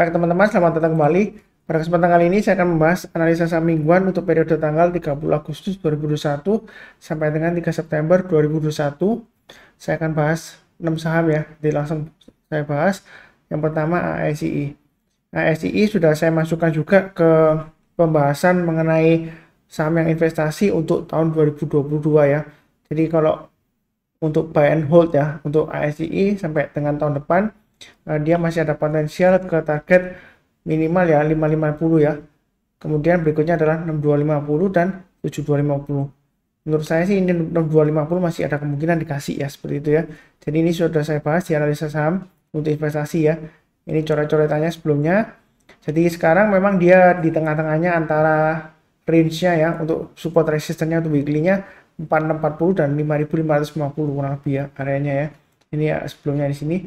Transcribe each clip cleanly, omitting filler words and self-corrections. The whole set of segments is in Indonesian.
Baik teman-teman, selamat datang kembali. Pada kesempatan kali ini saya akan membahas analisa saham mingguan untuk periode tanggal 30 Agustus 2021 sampai dengan 3 September 2021. Saya akan bahas 6 saham ya. Jadi langsung saya bahas. Yang pertama ASII. ASII sudah saya masukkan juga ke pembahasan mengenai saham yang investasi untuk tahun 2022 ya. Jadi kalau untuk buy and hold ya, untuk ASII sampai dengan tahun depan dia masih ada potensial ke target minimal ya 5550 ya. Kemudian berikutnya adalah 6250 dan 7250. Menurut saya sih ini 6250 masih ada kemungkinan dikasih ya, seperti itu ya. Jadi ini sudah saya bahas di analisa saham untuk investasi ya. Ini coret-coretannya sebelumnya. Jadi sekarang memang dia di tengah-tengahnya antara range-nya ya, untuk support resistance-nya untuk weekly-nya 4640 dan 5550 kurang lebih ya areanya ya. Ini ya sebelumnya di sini.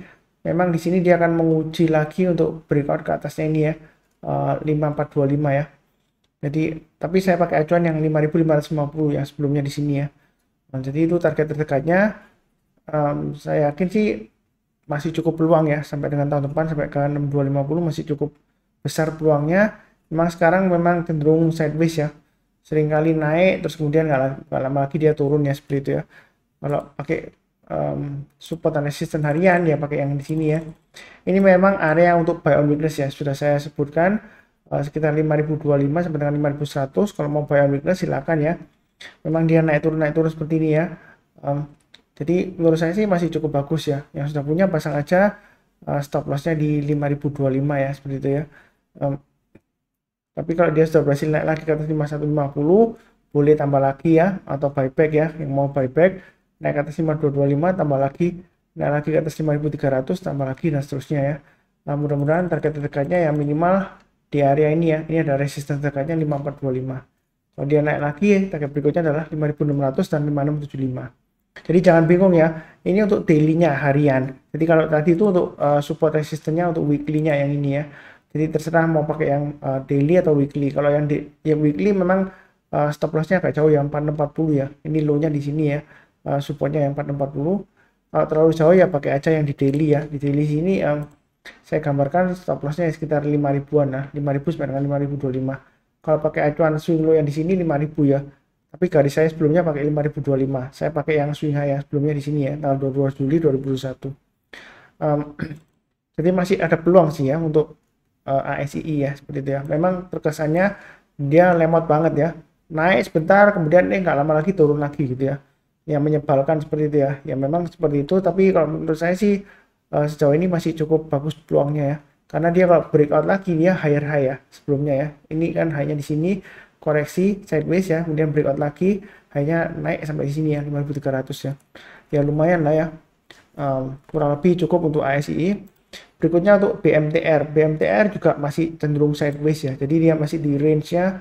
Memang di sini dia akan menguji lagi untuk breakout ke atasnya ini ya, 5425 ya. Jadi tapi saya pakai acuan yang 5550 yang sebelumnya di sini ya. Nah, jadi itu target terdekatnya. Saya yakin sih masih cukup peluang ya sampai dengan tahun depan sampai ke 6250 masih cukup besar peluangnya. Memang sekarang memang cenderung sideways ya. Seringkali naik terus kemudian nggak lama lagi dia turun ya, seperti itu ya. Kalau pakai support dan resistance harian ya pakai yang di sini ya. Ini memang area untuk buy on weakness ya, sudah saya sebutkan sekitar 5025 sampai dengan 5100. Kalau mau buy on weakness silakan ya. Memang dia naik turun seperti ini ya. Jadi menurut saya sih masih cukup bagus ya. Yang sudah punya pasang aja stop lossnya di 5025 ya, seperti itu ya. Tapi kalau dia sudah berhasil naik lagi ke atas 5150 boleh tambah lagi ya, atau buyback ya, yang mau buyback naik ke atas 5225 tambah lagi, naik lagi ke atas 5300 tambah lagi, dan seterusnya ya. Nah, mudah-mudahan target terdekatnya ya minimal di area ini ya. Ini ada resistance terdekatnya 5425. Kalau dia naik lagi, target berikutnya adalah 5600 dan 5675. Jadi jangan bingung ya, ini untuk daily-nya harian. Jadi kalau tadi itu untuk support resistance-nya untuk weekly-nya yang ini ya. Jadi terserah mau pakai yang daily atau weekly. Kalau yang weekly memang stop loss-nya agak jauh ya, 4640 ya. Ini low-nya di sini ya. Supportnya yang 4640. Kalau terlalu jauh ya pakai aja yang di daily ya. Di daily sini saya gambarkan stop lossnya sekitar 5000-an lah, 5000 sampai dengan 5025. Kalau pakai acuan swing low yang di sini 5000 ya. Tapi garis saya sebelumnya pakai 5025. Saya pakai yang swing high yang sebelumnya di sini ya, tanggal 22 Juli 2021. Jadi masih ada peluang sih ya untuk ASII ya, seperti itu ya. Memang terkesannya dia lemot banget ya. Naik sebentar kemudian nggak lama lagi turun lagi gitu ya. Yang menyebalkan seperti itu ya. Ya memang seperti itu, tapi kalau menurut saya sih sejauh ini masih cukup bagus peluangnya ya. Karena dia kalau breakout lagi dia higher high ya sebelumnya ya. Ini kan hanya di sini koreksi sideways ya, kemudian breakout lagi hanya naik sampai di sini ya 5300 ya. Ya lumayan lah ya. Kurang lebih cukup untuk ASII. Berikutnya untuk BMTR. BMTR juga masih cenderung sideways ya. Jadi dia masih di range-nya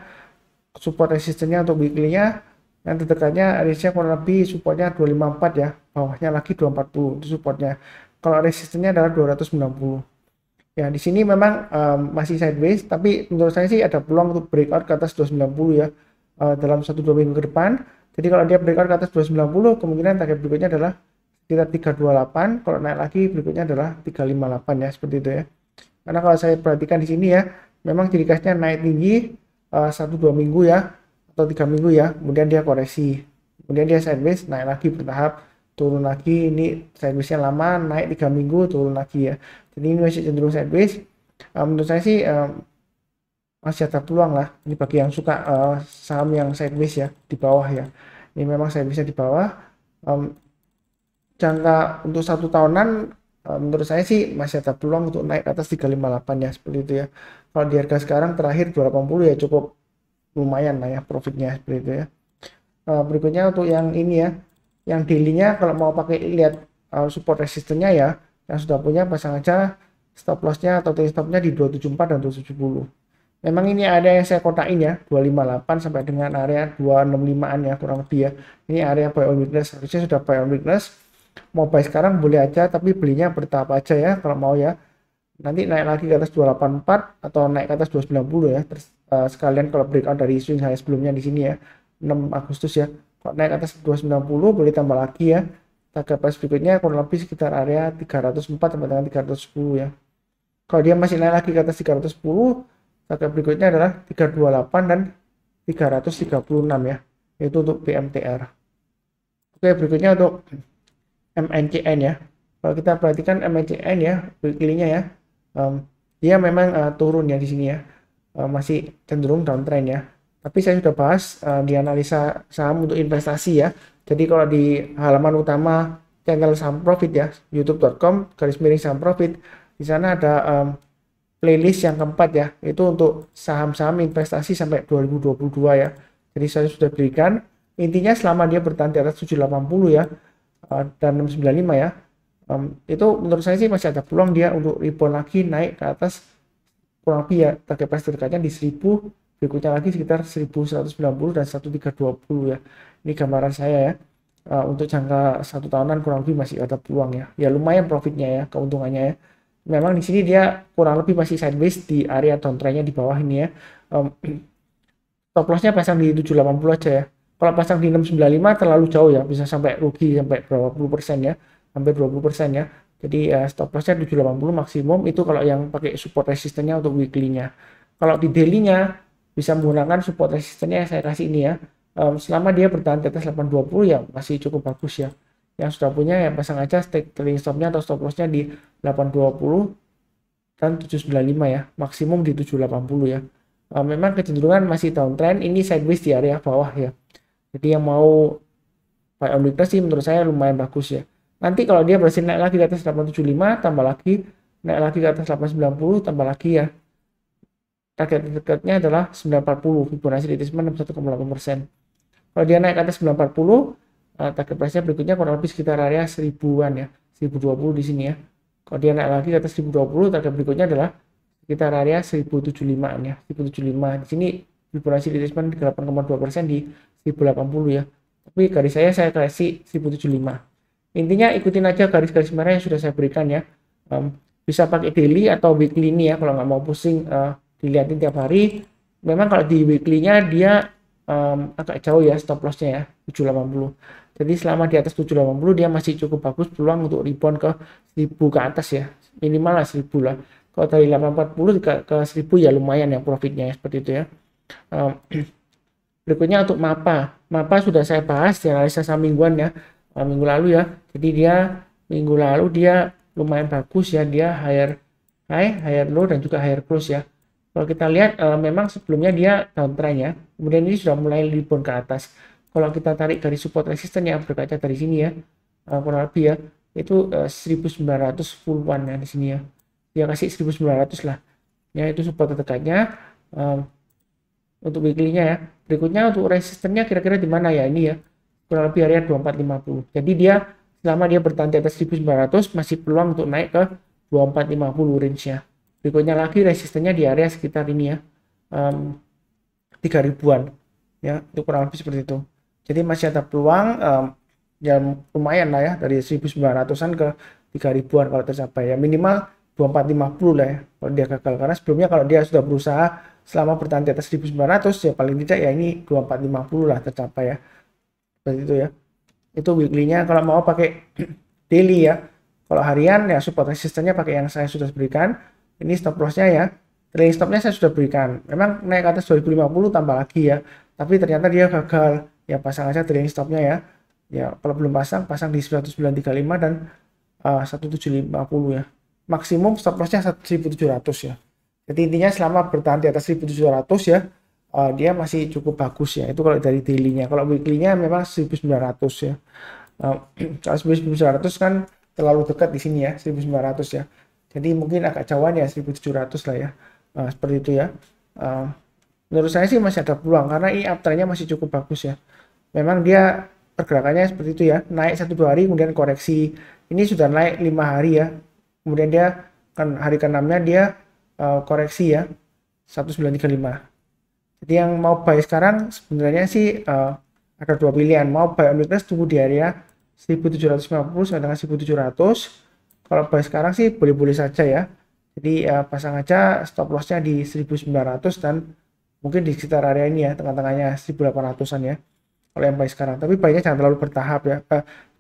support resistance-nya untuk weekly-nya. Yang terdekatnya range-nya kurang lebih supportnya 254 ya. Bawahnya lagi 240 itu supportnya. Kalau resistance-nya adalah 290. Ya, di sini memang masih sideways, tapi menurut saya sih ada peluang untuk breakout ke atas 290 ya dalam 1-2 minggu ke depan. Jadi kalau dia breakout ke atas 290, kemungkinan target berikutnya adalah sekitar 328. Kalau naik lagi berikutnya adalah 358 ya, seperti itu ya. Karena kalau saya perhatikan di sini ya, memang ciri khasnya naik tinggi 1-2 minggu ya, atau 3 minggu ya, kemudian dia koreksi, kemudian dia sideways, naik lagi bertahap, turun lagi. Ini sidewaysnya lama, naik 3 minggu, turun lagi ya. Jadi ini masih cenderung sideways. Menurut saya sih masih ada peluang lah. Ini bagi yang suka saham yang sideways ya, di bawah ya. Ini memang sidewaysnya di bawah. Jangka untuk 1 tahunan menurut saya sih masih ada peluang untuk naik ke atas 358 ya, seperti itu ya. Kalau di harga sekarang terakhir 280 ya cukup lumayan lah ya profitnya, seperti itu ya. Berikutnya untuk yang ini ya, yang daily-nya kalau mau pakai lihat support resistance-nya ya, yang sudah punya pasang aja stop loss-nya atau trailing stop-nya di 274 dan 270. Memang ini ada yang saya kotakin ya, 258 sampai dengan area 265-an ya kurang lebih ya. Ini area buy on weakness, harusnya sudah buy on weakness. Mau buy sekarang boleh aja, tapi belinya bertahap aja ya kalau mau ya. Nanti naik lagi ke atas 284 atau naik ke atas 290 ya. Terus sekalian kalau breakout dari swing high sebelumnya di sini ya, 6 Agustus ya. Kalau naik ke atas 290 boleh tambah lagi ya. Target price berikutnya kurang lebih sekitar area 304 sampai dengan 310 ya. Kalau dia masih naik lagi ke atas 310, target berikutnya adalah 328 dan 336 ya, itu untuk BMTR. Oke, berikutnya untuk MNCN ya. Kalau kita perhatikan MNCN ya, weekly-nya ya, dia memang turun ya di sini ya, masih cenderung downtrend ya. Tapi saya sudah bahas di analisa saham untuk investasi ya. Jadi kalau di halaman utama channel saham profit ya, youtube.com/saham profit, di sana ada playlist yang keempat ya, itu untuk saham-saham investasi sampai 2022 ya. Jadi saya sudah berikan, intinya selama dia bertahan di atas 780 ya, dan 695 ya, itu menurut saya sih masih ada peluang dia untuk rebound lagi naik ke atas kurang lebih ya, target price terdekatnya di 1000, berikutnya lagi sekitar 1190 dan 1320 ya. Ini gambaran saya ya. Untuk jangka 1 tahunan kurang lebih masih ada peluang ya. Ya lumayan profitnya ya, keuntungannya ya. Memang di sini dia kurang lebih masih sideways di area downtrendnya di bawah ini ya. Stop lossnya pasang di 780 aja ya. Kalau pasang di 695 terlalu jauh ya, bisa sampai rugi sampai berapa puluh persen ya, hampir 20% ya. Jadi stop lossnya 780 maksimum, itu kalau yang pakai support resistennya untuk weekly-nya. Kalau di daily-nya bisa menggunakan support resistennya yang saya kasih ini ya. Selama dia bertahan di atas 820 ya masih cukup bagus ya. Yang sudah punya ya pasang aja trailing stopnya atau stop lossnya di 820 dan 795 ya, maksimum di 780 ya. Memang kecenderungan masih downtrend, ini sideways di area bawah ya. Jadi yang mau buy on weakness sih menurut saya lumayan bagus ya. Nanti kalau dia berhasil naik lagi ke atas 875, tambah lagi, naik lagi ke atas 890, tambah lagi ya. Target dekatnya adalah 940, Fibonacci retracement 61,8%. Kalau dia naik ke atas 940, target price-nya berikutnya kurang lebih sekitar area 1000-an ya, 1020 di sini ya. Kalau dia naik lagi ke atas 1020, target berikutnya adalah sekitar area 1075-an ya, 1075. Di sini Fibonacci retracement 8,2% di 1080 ya. Tapi garis saya kasih 1075. Intinya ikutin aja garis-garis merah yang sudah saya berikan ya. Bisa pakai daily atau weekly ini ya, kalau nggak mau pusing dilihatin tiap hari. Memang kalau di weekly-nya dia agak jauh ya stop loss-nya ya, 780. Jadi selama di atas 780 dia masih cukup bagus peluang untuk rebound ke 1000 ke atas ya, minimal lah 1000 lah. Kalau dari 840 ke 1000 ya lumayan ya profitnya ya, seperti itu ya. Berikutnya untuk MAPA sudah saya bahas di analisa saham mingguan ya, minggu lalu ya. Jadi dia minggu lalu dia lumayan bagus ya, dia higher high, higher low dan juga higher close ya. Kalau kita lihat memang sebelumnya dia downtrend ya, kemudian ini sudah mulai rebound ke atas. Kalau kita tarik dari support resisten yang berkaca dari sini ya, kurang lebih ya, itu 1900 full one ya di sini ya. Dia kasih 1900 lah. Ya itu support terdekatnya. Untuk weekly-nya ya. Berikutnya untuk resistennya kira-kira di mana ya, ini ya. Kurang lebih area 2450. Jadi dia selama dia bertahan di atas 1900 masih peluang untuk naik ke 2450 range-nya. Berikutnya lagi resistennya di area sekitar ini ya, 3000-an ya, itu kurang lebih seperti itu. Jadi masih ada peluang ya lumayan lah ya, dari 1900-an ke 3000-an kalau tercapai ya, minimal 2450 lah ya kalau dia gagal, karena sebelumnya kalau dia sudah berusaha selama bertahan di atas 1900 ya paling tidak ya ini 2450 lah tercapai ya, seperti itu ya. Itu weekly-nya. Kalau mau pakai daily ya, kalau harian ya support resistennya pakai yang saya sudah berikan. Ini stop loss-nya ya, trailing stop-nya saya sudah berikan. Memang naik ke atas 2050 tambah lagi ya, tapi ternyata dia gagal ya, pasang aja trailing stop-nya ya. Ya kalau belum pasang di 1935 dan 1750 ya. Maksimum stop loss-nya 1700 ya. Jadi intinya selama bertahan di atas 1700 ya, dia masih cukup bagus ya. Itu kalau dari daily-nya. Kalau weekly-nya memang 1900 ya. Kalau 1900 kan terlalu dekat di sini ya, 1900 ya. Jadi mungkin agak jauhan ya, 1700 lah ya. Seperti itu ya. Menurut saya sih masih ada peluang karena ini uptrend-nya masih cukup bagus ya. Memang dia pergerakannya seperti itu ya, naik 1-2 hari kemudian koreksi. Ini sudah naik 5 hari ya. Kemudian dia kan hari ke-6-nya dia koreksi ya, 1935. Jadi yang mau buy sekarang sebenarnya sih ada dua pilihan. Mau buy on weakness tunggu di area 1750 sampai dengan 1700. Kalau buy sekarang sih boleh-boleh saja ya. Jadi pasang aja stop loss-nya di 1900 dan mungkin di sekitar area ini ya, tengah-tengahnya 1800-an ya. Kalau yang buy sekarang, tapi buy-nya jangan terlalu bertahap ya.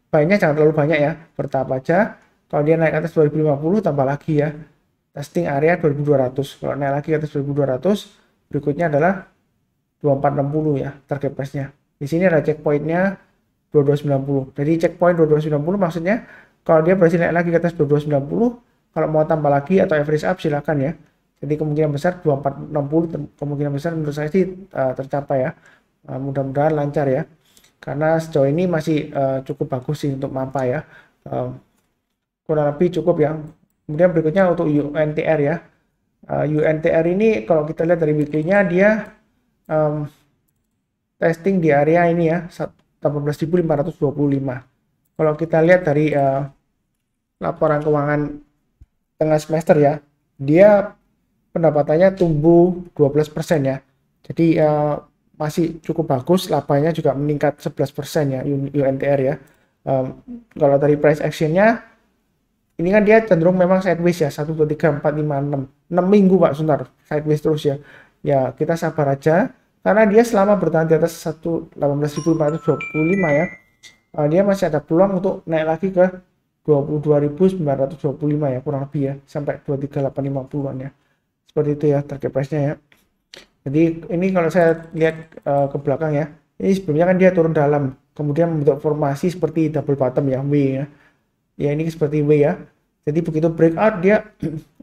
Buy-nya jangan terlalu banyak ya, bertahap aja. Kalau dia naik atas 2050 tambah lagi ya. testing area 2200. Kalau naik lagi ke atas 2200, berikutnya adalah 2460 ya target price-nya. Di sini ada checkpoint-nya 2290. Jadi checkpoint 2290 maksudnya kalau dia berhasil naik lagi ke atas 2290, kalau mau tambah lagi atau average up silakan ya. Jadi kemungkinan besar 2460 kemungkinan besar menurut saya sih tercapai ya. Mudah-mudahan lancar ya. Karena sejauh ini masih cukup bagus sih untuk MAPA ya. Kurang lebih cukup ya. Kemudian berikutnya untuk UNTR ya. UNTR ini kalau kita lihat dari weekly-nya dia testing di area ini ya 18.525. Kalau kita lihat dari laporan keuangan tengah semester ya, dia pendapatannya tumbuh 12% ya. Jadi masih cukup bagus, labanya juga meningkat 11% ya UNTR ya. Kalau dari price action-nya ini kan dia cenderung memang sideways ya, 1 2 3 4 5 6 minggu Pak Suntar sideways terus ya. Ya kita sabar aja karena dia selama bertahan di atas 18.425 ya, dia masih ada peluang untuk naik lagi ke 22.925 ya kurang lebih ya, sampai 23.850-an ya. Seperti itu ya target price-nya ya. Jadi ini kalau saya lihat ke belakang ya, ini sebelumnya kan dia turun dalam, kemudian membentuk formasi seperti double bottom ya, W ya. Ya ini seperti W ya. Jadi begitu breakout dia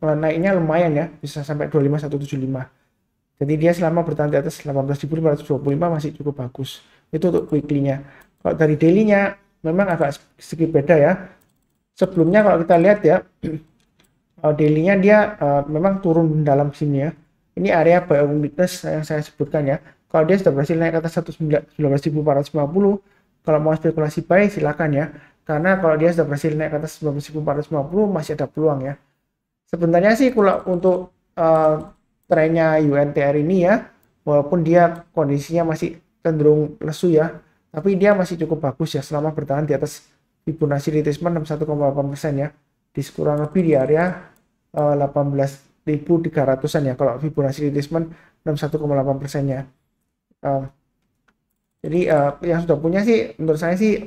naiknya lumayan ya, bisa sampai 25175. Jadi dia selama bertahan di atas 18.525 masih cukup bagus. Itu untuk weekly-nya. Kalau dari daily-nya memang agak sedikit beda ya. Sebelumnya kalau kita lihat ya, daily-nya dia memang turun dalam sini ya. Ini area buy weakness yang saya sebutkan ya. Kalau dia sudah berhasil naik ke atas 19.450, kalau mau spekulasi buy silakan ya. Karena kalau dia sudah berhasil naik ke atas 19.450 masih ada peluang ya. Sebenarnya sih kalau untuk trennya UNTR ini ya, walaupun dia kondisinya masih cenderung lesu ya, tapi dia masih cukup bagus ya selama bertahan di atas Fibonacci retracement 61,8% ya, di kurang lebih di area 18.300-an ya kalau Fibonacci retracement 61,8% nya. Jadi yang sudah punya sih menurut saya sih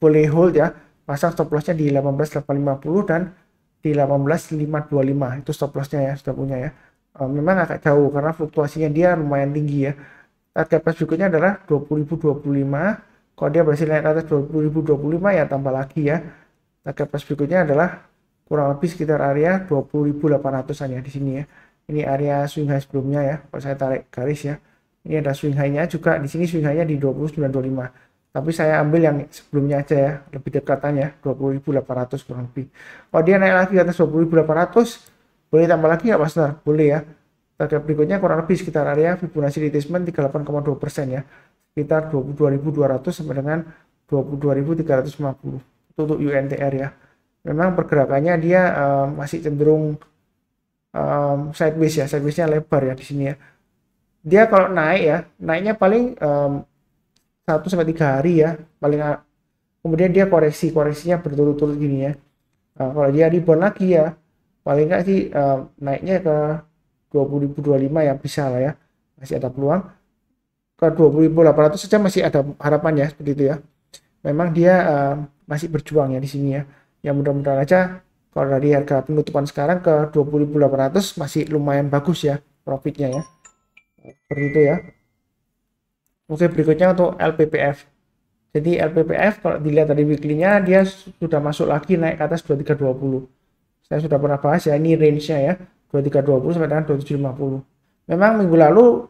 boleh hold ya, pasang stop lossnya di 18.850 dan di 18.525 itu stop lossnya ya sudah punya ya. Memang agak jauh karena fluktuasinya dia lumayan tinggi ya. Target price berikutnya adalah 20.025. Kalau dia berhasil naik atas 20.025 ya tambah lagi ya. Target price berikutnya adalah kurang lebih sekitar area 20.800-an ya di sini ya. Ini area swing high sebelumnya ya. Kalau saya tarik garis ya. Ini ada swing high-nya juga, di sini swing high-nya di 29.25. Tapi saya ambil yang sebelumnya aja ya, lebih dekatannya 20.800 kurang lebih. Kalau dia naik lagi ke atas 20.800 boleh tambah lagi nggak Mas Nar? Boleh ya. Target berikutnya kurang lebih sekitar area Fibonacci retracement 38,2% ya. Sekitar 22.200 sampai dengan 22.350. Itu untuk UNTR ya. Memang pergerakannya dia masih cenderung sideways ya. Sideways-nya lebar ya di sini ya. Dia kalau naik ya, naiknya paling 1 sampai 3 hari ya. Paling kemudian dia koreksinya berturut-turut gini ya. Kalau dia rebound lagi ya, paling nggak sih naiknya ke 20.025 ya bisa lah ya, masih ada peluang. Ke 20.800 saja masih ada harapan ya, seperti itu ya. Memang dia masih berjuang ya di sini ya. Ya mudah-mudahan aja kalau dari harga penutupan sekarang ke 20.800 masih lumayan bagus ya profitnya ya. Seperti itu ya. Oke, berikutnya untuk LPPF. Jadi LPPF kalau dilihat dari weekly-nya dia sudah masuk lagi naik ke atas 2320. Saya sudah pernah bahas ya, ini range-nya ya 2320 sampai dengan 2750. Memang minggu lalu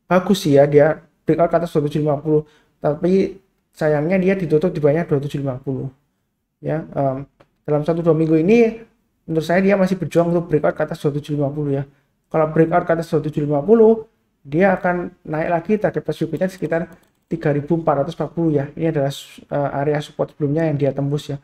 bagus sih ya, dia breakout ke atas 2750, tapi sayangnya dia ditutup di bawahnya 2750 ya. Dalam 1-2 minggu ini menurut saya dia masih berjuang untuk breakout ke atas 2750 ya. Kalau breakout ke atas 2750 dia akan naik lagi target price berikutnya sekitar 3.440 ya. Ini adalah area support sebelumnya yang dia tembus ya.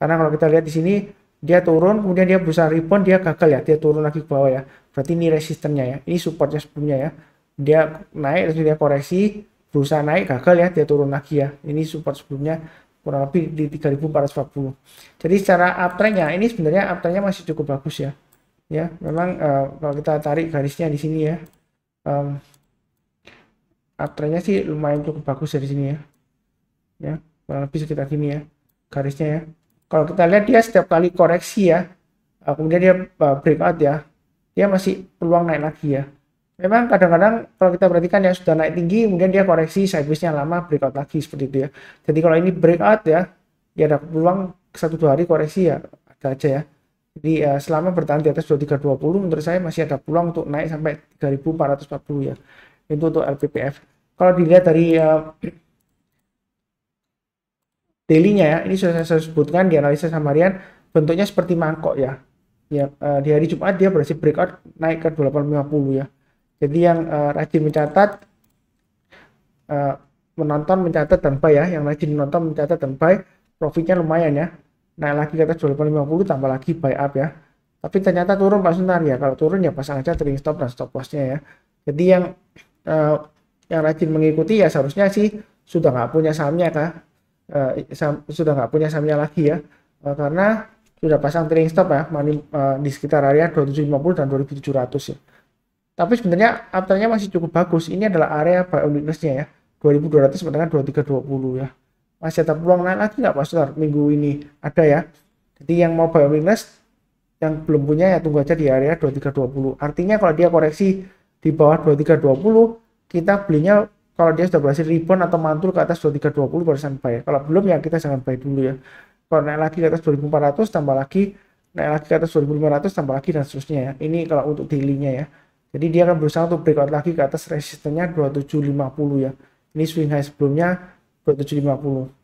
Karena kalau kita lihat di sini dia turun, kemudian dia berusaha rebound, dia gagal ya, dia turun lagi ke bawah ya. Berarti ini resistennya ya, ini supportnya sebelumnya ya. Dia naik, terus dia koreksi, berusaha naik, gagal ya, dia turun lagi ya. Ini support sebelumnya kurang lebih di 3.440. Jadi secara uptrendnya, ini sebenarnya uptrendnya masih cukup bagus ya. Ya, memang kalau kita tarik garisnya di sini ya, uptrendnya sih lumayan cukup bagus dari sini ya. Ya, kurang lebih sekitar gini ya, garisnya ya. Kalau kita lihat dia setiap kali koreksi ya, kemudian dia breakout ya, dia masih peluang naik lagi ya. Memang kadang-kadang kalau kita perhatikan ya sudah naik tinggi, kemudian dia koreksi sideways-nya lama, breakout lagi seperti itu ya. Jadi kalau ini breakout ya, dia ada peluang 1-2 hari koreksi ya, ada aja ya. Jadi selama bertahan di atas 2320 menurut saya masih ada peluang untuk naik sampai 3440 ya. Itu untuk LPPF. Kalau dilihat dari daily-nya ya, ini sudah saya sebutkan di analisa harian, bentuknya seperti mangkok ya. Ya, di hari Jumat dia berhasil breakout naik ke 2850 ya. Jadi yang rajin mencatat, mencatat dan buy ya, yang rajin menonton mencatat dan buy, profitnya lumayan ya. Naik lagi ke atas 2850 tambah lagi buy up ya. Tapi ternyata turun Pak Suntar ya. Kalau turun ya pasang aja trailing stop dan stop loss-nya ya. Jadi yang rajin mengikuti ya seharusnya sih sudah nggak punya sahamnya kah? Sudah nggak punya sahamnya lagi ya. Karena sudah pasang trailing stop ya, di sekitar area 2750 dan 2700 ya. Tapi sebenarnya uptrendnya masih cukup bagus. Ini adalah area buy on weakness-nya ya, 2200 sampai dengan 2320 ya. Masih ada peluang naik lagi nggak Pak Sutar? Minggu ini ada ya. Jadi yang mau buy on weakness, yang belum punya ya tunggu aja di area 2320. Artinya kalau dia koreksi di bawah 2320, kita belinya kalau dia sudah berhasil rebound atau mantul ke atas 2320 barusan buy. Kalau belum ya kita jangan buy dulu ya. Kalau naik lagi ke atas 2400 tambah lagi, naik lagi ke atas 2500 tambah lagi dan seterusnya ya. Ini kalau untuk daily-nya ya. Jadi dia akan berusaha untuk breakout lagi ke atas resistennya 2750 ya. Ini swing high sebelumnya 2750.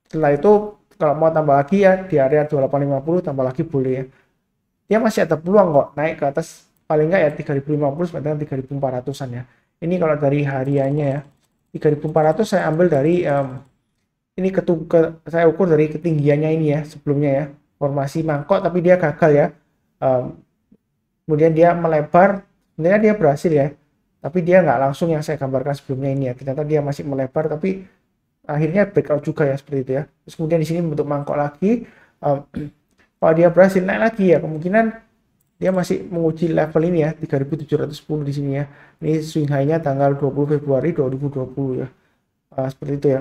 Setelah itu kalau mau tambah lagi ya di area 2850 tambah lagi boleh ya. Dia masih ada peluang kok naik ke atas paling enggak ya 3050 sampai dengan 3400-an ya. Ini kalau dari hariannya ya. 3400 saya ambil dari ini saya ukur dari ketinggiannya ini ya sebelumnya ya. Formasi mangkok tapi dia gagal ya. Kemudian dia melebar, sebenarnya dia berhasil ya. Tapi dia nggak langsung yang saya gambarkan sebelumnya ini ya. Ternyata dia masih melebar tapi akhirnya breakout juga ya seperti itu ya. Terus kemudian di sini bentuk mangkok lagi. Kalau dia berhasil naik lagi ya kemungkinan dia masih menguji level ini ya 3710 di sini ya. Ini swing high-nya tanggal 20 Februari 2020 ya. Seperti itu ya.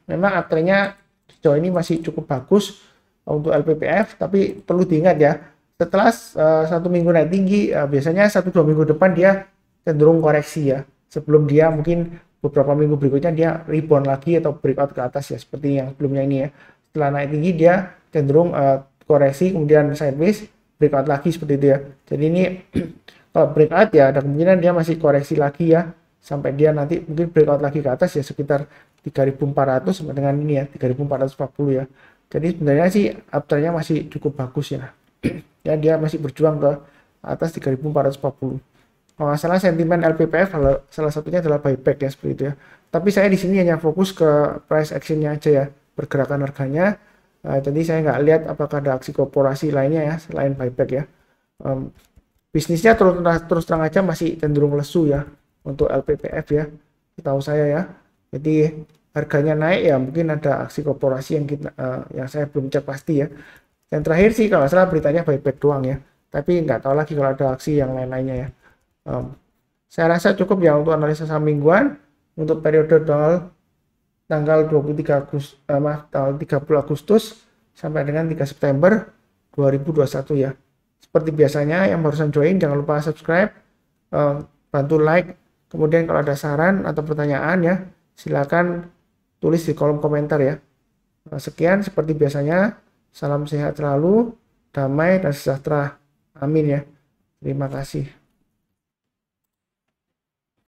Memang uptrendnya sejauh ini masih cukup bagus untuk LPPF, tapi perlu diingat ya, setelah 1 minggu naik tinggi, biasanya 1-2 minggu depan dia cenderung koreksi ya. Sebelum dia mungkin beberapa minggu berikutnya dia rebound lagi atau breakout ke atas ya, seperti yang sebelumnya ini ya. Setelah naik tinggi dia cenderung koreksi, kemudian sideways, breakout lagi seperti itu ya. Jadi ini kalau breakout ya ada kemungkinan dia masih koreksi lagi ya, sampai dia nanti mungkin breakout lagi ke atas ya sekitar 3400 sampai dengan ini ya 3440 ya. Jadi sebenarnya sih uptrendnya masih cukup bagus ya. Ya dia masih berjuang ke atas 3440. Kalau nggak salah sentimen LPPF salah satunya adalah buyback ya seperti itu ya. Tapi saya di sini hanya fokus ke price actionnya aja ya, pergerakan harganya. Jadi saya nggak lihat apakah ada aksi korporasi lainnya ya selain buyback ya. Bisnisnya terus terang aja masih cenderung lesu ya untuk LPPF ya, setahu saya ya. Jadi harganya naik ya mungkin ada aksi korporasi yang saya belum cek pasti ya. Dan terakhir sih kalau salah beritanya buyback doang ya, tapi nggak tahu lagi kalau ada aksi yang lain-lainnya ya. Saya rasa cukup ya untuk analisa saham mingguan untuk periode tanggal 30 Agustus sampai dengan 3 September 2021 ya. Seperti biasanya yang barusan join jangan lupa subscribe, bantu like, kemudian kalau ada saran atau pertanyaan ya silakan tulis di kolom komentar ya. Sekian seperti biasanya, salam sehat selalu, damai dan sejahtera. Amin ya. Terima kasih.